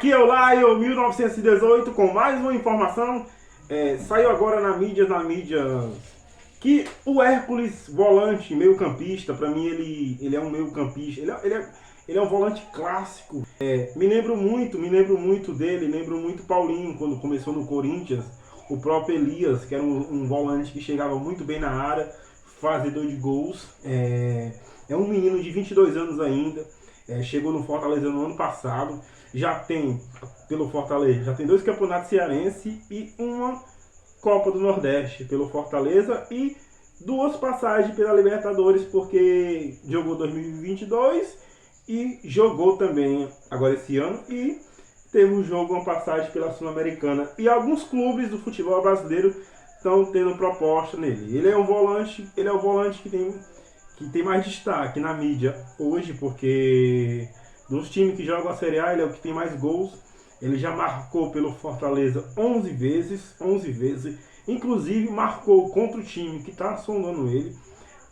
Aqui é o Laio 1918 com mais uma informação. Saiu agora na mídia que o Hércules, volante, meio campista, para mim ele é um meio campista, ele é um volante clássico. Me lembro muito dele, lembro muito Paulinho quando começou no Corinthians, o próprio Elias, que era um volante que chegava muito bem na área, fazedor de gols. É um menino de 22 anos ainda. Chegou no Fortaleza no ano passado, já tem, pelo Fortaleza, já tem 2 campeonatos cearense e uma Copa do Nordeste pelo Fortaleza e 2 passagens pela Libertadores, porque jogou 2022 e jogou também agora esse ano e teve um jogo, uma passagem pela Sul-Americana. E alguns clubes do futebol brasileiro estão tendo proposta nele. Ele é o volante que tem mais destaque na mídia hoje, porque dos times que jogam a Série A, ele é o que tem mais gols. Ele já marcou pelo Fortaleza 11 vezes, inclusive marcou contra o time que está sondando ele.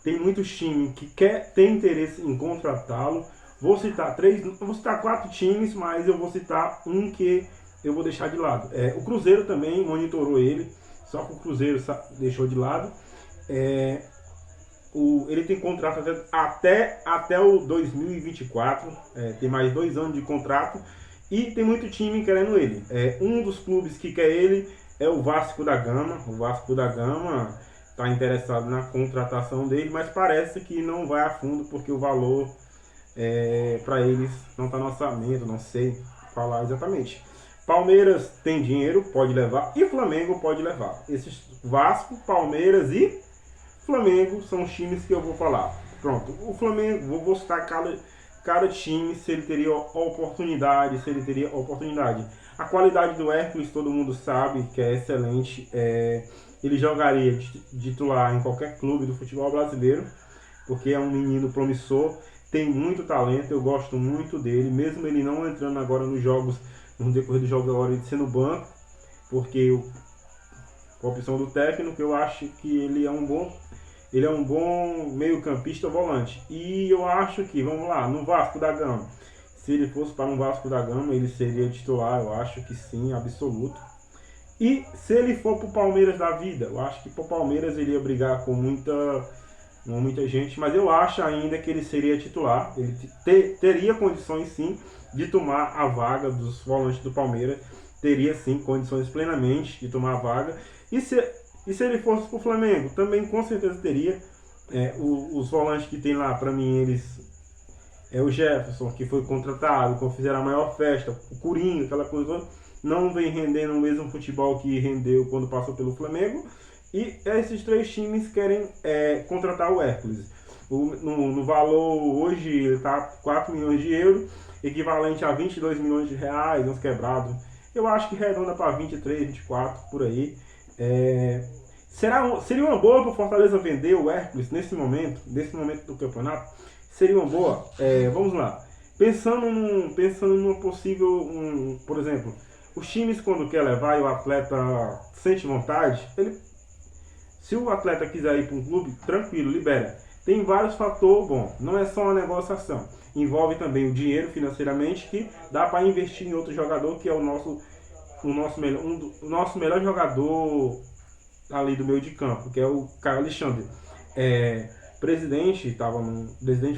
Tem muitos times que tem interesse em contratá-lo. Vou citar 4 times, mas eu vou citar um que eu vou deixar de lado. O Cruzeiro também monitorou ele, só que o Cruzeiro deixou de lado. Ele tem contrato até o 2024, tem mais 2 anos de contrato e tem muito time querendo ele. Um dos clubes que quer ele é o Vasco da Gama. O Vasco da Gama está interessado na contratação dele, mas parece que não vai a fundo porque o valor para eles não está no orçamento, não sei falar exatamente. Palmeiras tem dinheiro, pode levar, e Flamengo pode levar. Esses Vasco, Palmeiras e Flamengo são os times que eu vou falar. Pronto, o Flamengo, vou citar cada time, se ele teria oportunidade, A qualidade do Hércules todo mundo sabe que é excelente. Ele jogaria de titular em qualquer clube do futebol brasileiro, porque é um menino promissor, tem muito talento, eu gosto muito dele, mesmo ele não entrando agora nos jogos, no decorrer do jogo agora de ser no banco, porque com a opção do técnico, eu acho que ele é um bom meio campista volante. E eu acho que, vamos lá, no Vasco da Gama, se ele fosse para um Vasco da Gama, ele seria titular, eu acho que sim, absoluto. E se ele for para o Palmeiras da vida, eu acho que para o Palmeiras ele ia brigar com muita gente, mas eu acho ainda que ele seria titular. Ele teria condições sim de tomar a vaga dos volantes do Palmeiras, teria sim condições plenamente de tomar a vaga. E se ele fosse para o Flamengo, também com certeza teria. Os volantes que tem lá, para mim, eles o Jefferson, que foi contratado, que fizeram a maior festa, o Coringa, aquela coisa, não vem rendendo o mesmo futebol que rendeu quando passou pelo Flamengo. E esses 3 times querem contratar o Hércules. No valor hoje ele está 4 milhões de euros, equivalente a 22 milhões de reais, uns quebrados. Eu acho que redonda para 23, 24, por aí. Seria uma boa para o Fortaleza vender o Hércules nesse momento do campeonato? Seria uma boa? Vamos lá. Pensando numa possível, por exemplo, os times quando quer levar e o atleta sente vontade, se o atleta quiser ir para um clube, tranquilo, libera. Tem vários fatores, não é só uma negociação. Envolve também o dinheiro financeiramente, que dá para investir em outro jogador, que é o nosso melhor jogador ali do meio de campo, que é o Caio Alexandre. O presidente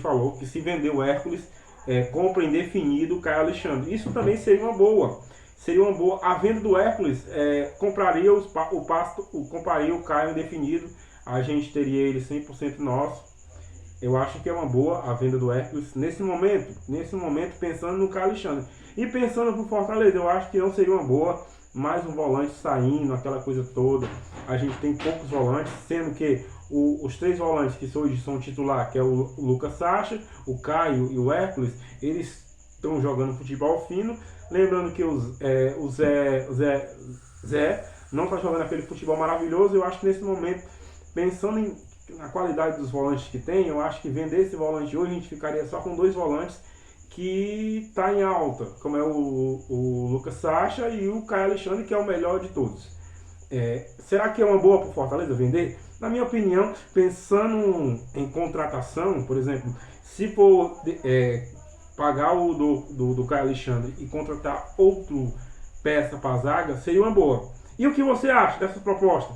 falou que se vender o Hércules, compra indefinido o Caio Alexandre. Isso também seria uma boa. A venda do Hércules compraria o Caio indefinido, a gente teria ele 100% nosso. Eu acho que é uma boa a venda do Hércules nesse momento, pensando no Caio Alexandre. E pensando pro Fortaleza, eu acho que não seria uma boa mais um volante saindo, aquela coisa toda. A gente tem poucos volantes, sendo que os 3 volantes que hoje são titular, que é o Lucas Sacha, o Caio e o Hércules, eles estão jogando futebol fino. Lembrando que o Zé não está jogando aquele futebol maravilhoso. Eu acho que nesse momento, pensando na qualidade dos volantes que tem, eu acho que vender esse volante hoje, a gente ficaria só com 2 volantes que está em alta, como é o Lucas Sacha e o Caio Alexandre, que é o melhor de todos. Será que é uma boa para o Fortaleza vender? Na minha opinião, pensando em contratação, por exemplo, se for pagar o do Caio Alexandre e contratar outro peça para a zaga seria uma boa. E o que você acha dessa proposta?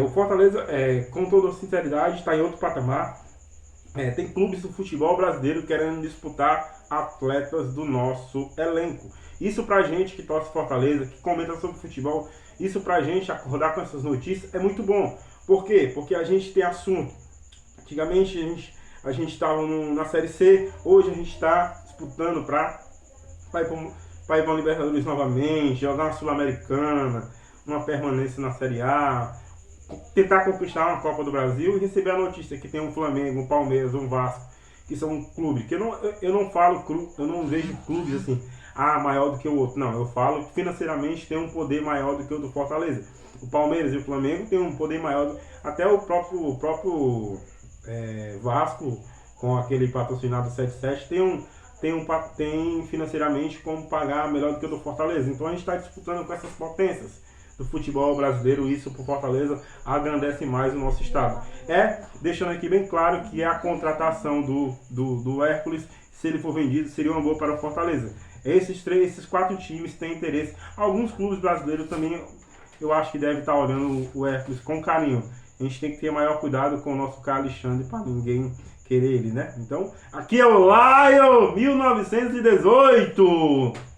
O Fortaleza, com toda sinceridade, está em outro patamar. Tem clubes do futebol brasileiro querendo disputar atletas do nosso elenco. Isso pra gente que torce Fortaleza, que comenta sobre futebol, isso pra gente acordar com essas notícias é muito bom. Por quê? Porque a gente tem assunto. Antigamente a gente estava na Série C, hoje a gente está disputando para ir para a Libertadores novamente, jogar uma Sul-Americana, uma permanência na Série A, tentar conquistar uma Copa do Brasil e receber a notícia que tem um Flamengo, um Palmeiras, um Vasco, que são um clube, que eu não falo, eu não vejo clubes assim, maior do que o outro. Não, eu falo que financeiramente tem um poder maior do que o do Fortaleza. O Palmeiras e o Flamengo tem um poder maior, até o próprio Vasco, com aquele patrocinado 77, tem financeiramente como pagar melhor do que o do Fortaleza. Então a gente está disputando com essas potências do futebol brasileiro, isso por Fortaleza agrandece mais o nosso estado. Deixando aqui bem claro que a contratação do Hércules, se ele for vendido, seria uma boa para o Fortaleza. Esses 4 times têm interesse. Alguns clubes brasileiros também, eu acho que devem estar olhando o Hércules com carinho. A gente tem que ter maior cuidado com o nosso Caio Alexandre para ninguém querer ele, né? Então, aqui é o Lion 1918!